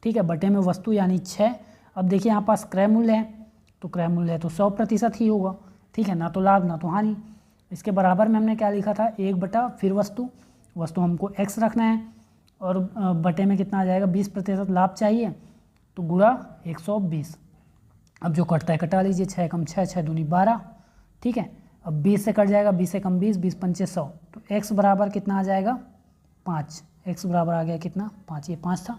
ठीक है, बटे में वस्तु यानी 6। अब देखिए यहाँ पास क्रय मूल्य है, तो क्रय मूल्य है तो 100% ही होगा, ठीक है, ना तो लाभ ना तो हानि। इसके बराबर में हमने क्या लिखा था, 1 बटा फिर वस्तु हमको x रखना है, और बटे में कितना आ जाएगा 20% लाभ चाहिए, तो गुणा 120। अब जो कटता है कटा लीजिए, 6 कम 6, 6 दूनी 12, ठीक है। अब 20 से कट जाएगा, 20 से कम 20, 20 पंचे 100, तो x बराबर कितना आ जाएगा 5, x बराबर आ गया कितना 5, ये 5 था,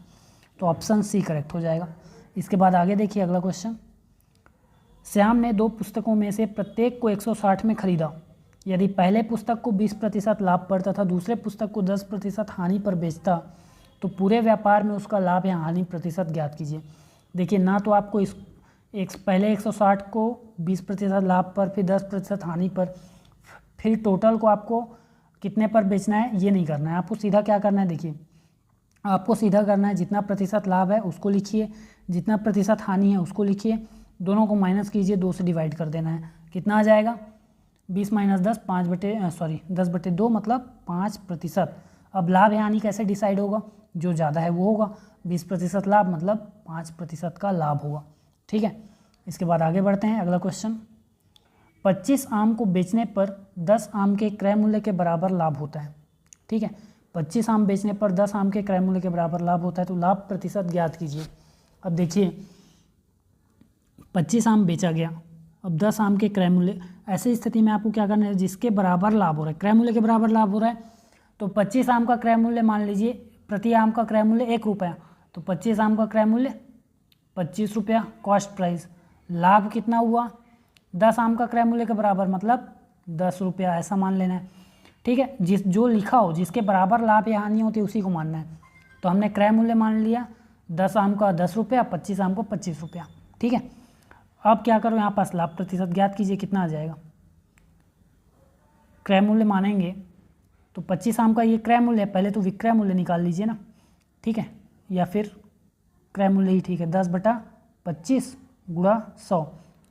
तो ऑप्शन सी करेक्ट हो जाएगा। इसके बाद आगे देखिए अगला क्वेश्चन, श्याम ने 2 पुस्तकों में से प्रत्येक को 160 में खरीदा। यदि पहले पुस्तक को 20% लाभ पर तथा दूसरे पुस्तक को 10% हानि पर बेचता तो पूरे व्यापार में उसका लाभ या हानि प्रतिशत ज्ञात कीजिए। देखिए ना तो आपको पहले 160 को 20% लाभ पर, फिर 10% हानि पर, फिर टोटल को आपको कितने पर बेचना है ये नहीं करना है। आपको सीधा क्या करना है, देखिए आपको सीधा करना है जितना प्रतिशत लाभ है उसको लिखिए, जितना प्रतिशत हानि है उसको लिखिए, दोनों को माइनस कीजिए, 2 से डिवाइड कर देना है, कितना आ जाएगा 20 माइनस 10, 10/2 मतलब 5%। अब लाभ या हानि कैसे डिसाइड होगा, जो ज़्यादा है वो होगा, 20% लाभ मतलब 5% का लाभ होगा, ठीक है। इसके बाद आगे बढ़ते हैं। अगला क्वेश्चन, 25 आम को बेचने पर 10 आम के क्रय मूल्य के बराबर लाभ होता है, ठीक है। 25 आम बेचने पर 10 आम के क्रय मूल्य के बराबर लाभ होता है, तो लाभ प्रतिशत ज्ञात कीजिए। अब देखिए 25 आम बेचा गया, अब 10 आम के क्रय मूल्य, ऐसी स्थिति में आपको क्या करना है, जिसके बराबर लाभ हो रहा है, क्रय मूल्य के बराबर लाभ हो रहा है, तो 25 आम का क्रय मूल्य मान लीजिए, प्रति आम का क्रय मूल्य 1 रुपया, तो 25 आम का क्रय मूल्य 25 रुपया कॉस्ट प्राइस। लाभ कितना हुआ, 10 आम का क्रय मूल्य के बराबर मतलब 10 रुपया, ऐसा मान लेना है, ठीक है। जो लिखा हो जिसके बराबर लाभ या हानि होती है उसी को मानना है। तो हमने क्रय मूल्य मान लिया 10 आम का 10 रुपया, 25 आम को 25 रुपया, ठीक है। अब क्या करो, यहाँ पास लाभ प्रतिशत ज्ञात कीजिए, कितना आ जाएगा। क्रय मूल्य मानेंगे तो 25 आम का ये क्रय मूल्य है, पहले तो विक्रय मूल्य निकाल लीजिए ना, ठीक है, या फिर क्रय मूल्य ही ठीक है, 10/25 गुणा 100,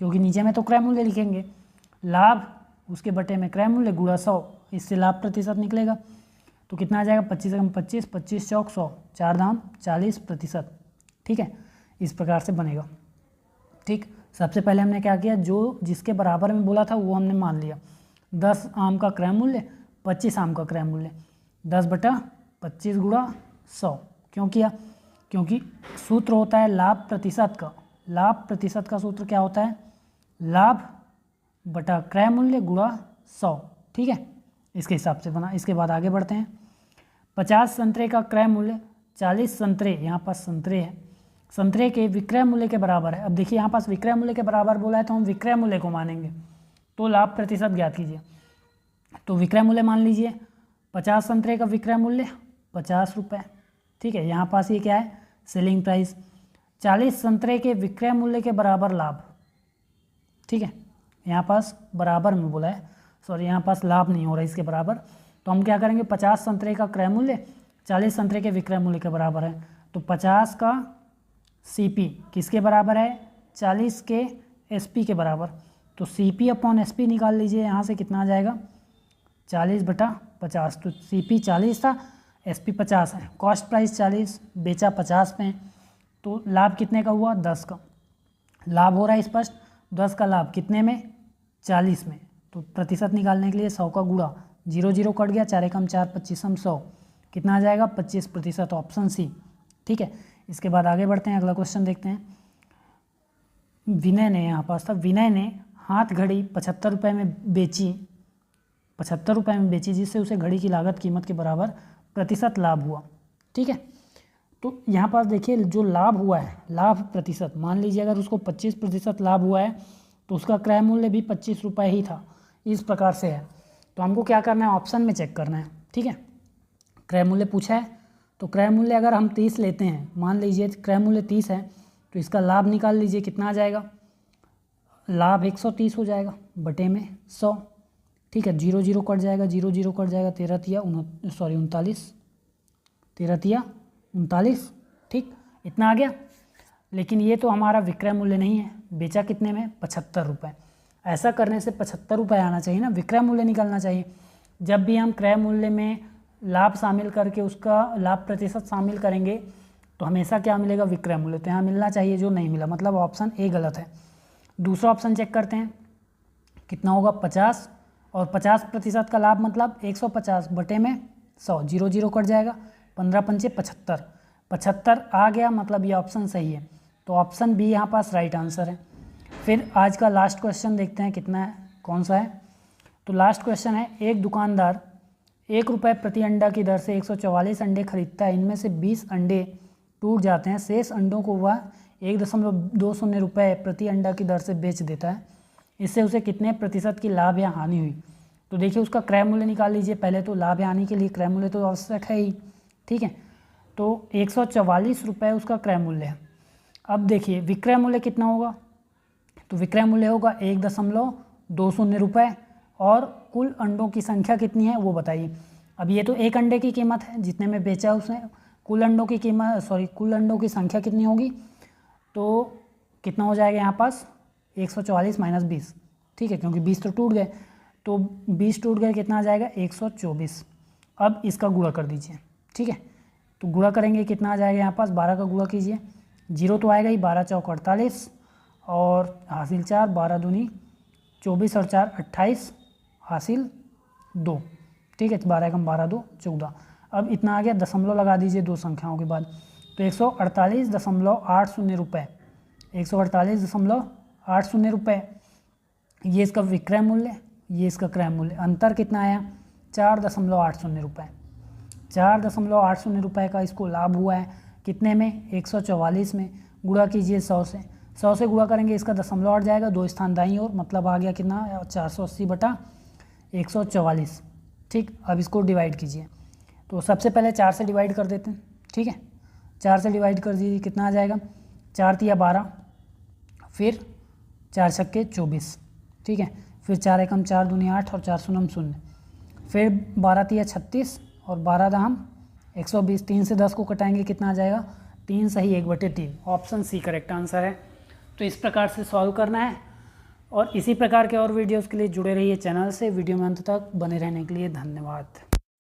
क्योंकि नीचे में तो क्रय मूल्य लिखेंगे, लाभ उसके बटे में क्रय मूल्य गुणा 100, इससे लाभ प्रतिशत निकलेगा, तो कितना आ जाएगा 25 एकम 25, 25 चौक 100, 4 दाम 40%, ठीक है। इस प्रकार से बनेगा, ठीक। सबसे पहले हमने क्या किया, जो जिसके बराबर में बोला था वो हमने मान लिया, 10 आम का क्रय मूल्य 25 आम का क्रय मूल्य, 10/25 गुणा 100, क्यों किया, क्योंकि सूत्र होता है लाभ प्रतिशत का, लाभ प्रतिशत का सूत्र क्या होता है, लाभ बटा क्रय मूल्य गुणा 100, ठीक है, इसके हिसाब से बना। इसके बाद आगे बढ़ते हैं। 50 संतरे का क्रय मूल्य 40 संतरे, यहाँ पास संतरे है, संतरे के विक्रय मूल्य के बराबर है। अब देखिए यहाँ पास विक्रय मूल्य के बराबर बोला है तो हम विक्रय मूल्य को मानेंगे, तो लाभ प्रतिशत ज्ञात कीजिए। तो विक्रय मूल्य मान लीजिए 50 संतरे का विक्रय मूल्य 50 रुपये, ठीक है। यहाँ पास ये क्या है, सेलिंग प्राइस। 40 संतरे के विक्रय मूल्य के बराबर लाभ, ठीक है, यहाँ पास बराबर में बोला है, सॉरी यहाँ पास लाभ नहीं हो रहा है इसके बराबर, तो हम क्या करेंगे 50 संतरे का क्रय मूल्य 40 संतरे के विक्रय मूल्य के बराबर है, तो 50 का CP किसके बराबर है, 40 के SP के बराबर, तो CP अपॉन SP निकाल लीजिए, यहाँ से कितना आ जाएगा 40/50, तो CP 40 था, SP 50 है, कॉस्ट प्राइस 40, बेचा 50 में, तो लाभ कितने का हुआ 10 का, लाभ हो रहा है स्पष्ट, 10 का लाभ कितने में 40 में, तो प्रतिशत निकालने के लिए 100 का गुणा, 0 कट गया, 4 एकम 4, 25 100, कितना आ जाएगा 25%, ऑप्शन सी, ठीक है। इसके बाद आगे बढ़ते हैं, अगला क्वेश्चन देखते हैं। विनय ने, यहाँ पास था, विनय ने हाथ घड़ी 75 रुपये में बेची, 75 रुपये में बेची, जिससे उसे घड़ी की लागत कीमत के बराबर प्रतिशत लाभ हुआ, ठीक है। तो यहाँ पास देखिए जो लाभ हुआ है, लाभ प्रतिशत, मान लीजिए अगर उसको 25% लाभ हुआ है तो उसका क्रय मूल्य भी 25 रुपये ही था, इस प्रकार से है। तो हमको क्या करना है, ऑप्शन में चेक करना है, ठीक है। क्रय मूल्य पूछा है, तो क्रय मूल्य अगर हम 30 लेते हैं, मान लीजिए क्रय मूल्य 30 है, तो इसका लाभ निकाल लीजिए, कितना आ जाएगा, लाभ 130 हो जाएगा बटे में 100, ठीक है, 0 कट जाएगा, 0 कट जाएगा, 13 तिया 39, 13 तिया 39, ठीक, इतना आ गया। लेकिन ये तो हमारा विक्रय मूल्य नहीं है, बेचा कितने में 75 रुपये, ऐसा करने से 75 रुपये आना चाहिए ना, विक्रय मूल्य निकलना चाहिए। जब भी हम क्रय मूल्य में लाभ शामिल करके उसका लाभ प्रतिशत शामिल करेंगे तो हमेशा क्या मिलेगा, विक्रय मूल्य, तो यहाँ मिलना चाहिए, जो नहीं मिला, मतलब ऑप्शन ए गलत है। दूसरा ऑप्शन चेक करते हैं, कितना होगा 50, और 50% का लाभ मतलब 150 बटे में 100, 0 कट जाएगा, 15 पंचे 75, 75 आ गया, मतलब ये ऑप्शन सही है, तो ऑप्शन बी यहाँ पास राइट आंसर है। फिर आज का लास्ट क्वेश्चन देखते हैं कितना है, कौन सा है। तो लास्ट क्वेश्चन है, एक दुकानदार 1 रुपये प्रति अंडा की दर से 144 अंडे खरीदता है, इनमें से 20 अंडे टूट जाते हैं, शेष अंडों को वह 1.20 रुपये प्रति अंडा की दर से बेच देता है, इससे उसे कितने प्रतिशत की लाभ या हानि हुई। तो देखिए उसका क्रय मूल्य निकाल लीजिए पहले, तो लाभ या हानि के लिए क्रय मूल्य तो आवश्यक है ही, ठीक है। तो 144 रुपये उसका क्रय मूल्य है। अब देखिए विक्रय मूल्य कितना होगा, तो विक्रय मूल्य होगा 1.20 रुपये, और कुल अंडों की संख्या कितनी है वो बताइए। अब ये तो एक अंडे की कीमत है जितने में बेचा उसने, कुल अंडों की कीमत, कुल अंडों की संख्या कितनी होगी, तो कितना हो जाएगा यहाँ पास 144 - 20, ठीक है, क्योंकि 20 तो टूट गए, तो 20 टूट गए, कितना आ जाएगा 124। अब इसका गुणा कर दीजिए, ठीक है, तो गुणा करेंगे कितना आ जाएगा यहाँ पास, 12 का गुणा कीजिए, 0 तो आएगा ही, 12 चौक 48, और हासिल 4, 12 दूनी 24 और 4 28, हासिल 2, ठीक है, 12 एकम 12 2 14। अब इतना आ गया, दशमलव लगा दीजिए दो संख्याओं के बाद, तो 148.80 रुपये, 148.80 रुपये, ये इसका विक्रय मूल्य, ये इसका क्रय मूल्य, अंतर कितना आया 4.80 रुपये, 4.80 रुपये का इसको लाभ हुआ है, कितने में 144 में, गुणा कीजिए 100 से, 100 से गुणा करेंगे, इसका दशमलव हट जाएगा, 2 स्थान दाईं ओर, मतलब आ गया कितना 480/144, ठीक। अब इसको डिवाइड कीजिए, तो सबसे पहले 4 से डिवाइड कर देते हैं, ठीक है, 4 से डिवाइड कर दीजिए, कितना आ जाएगा 4 तिया 12, फिर 4 छक्के 24, ठीक है, फिर 4 एकम 4 दूनी 8 और 4 शून्यम 0, फिर 12 तिया 36 और 12 दाम 120, 3 से 10 को कटाएंगे, कितना आ जाएगा 3 सही 1/3, ऑप्शन सी करेक्ट आंसर है। तो इस प्रकार से सॉल्व करना है, और इसी प्रकार के और वीडियोज़ के लिए जुड़े रहिए चैनल से। वीडियो में अंत तक बने रहने के लिए धन्यवाद।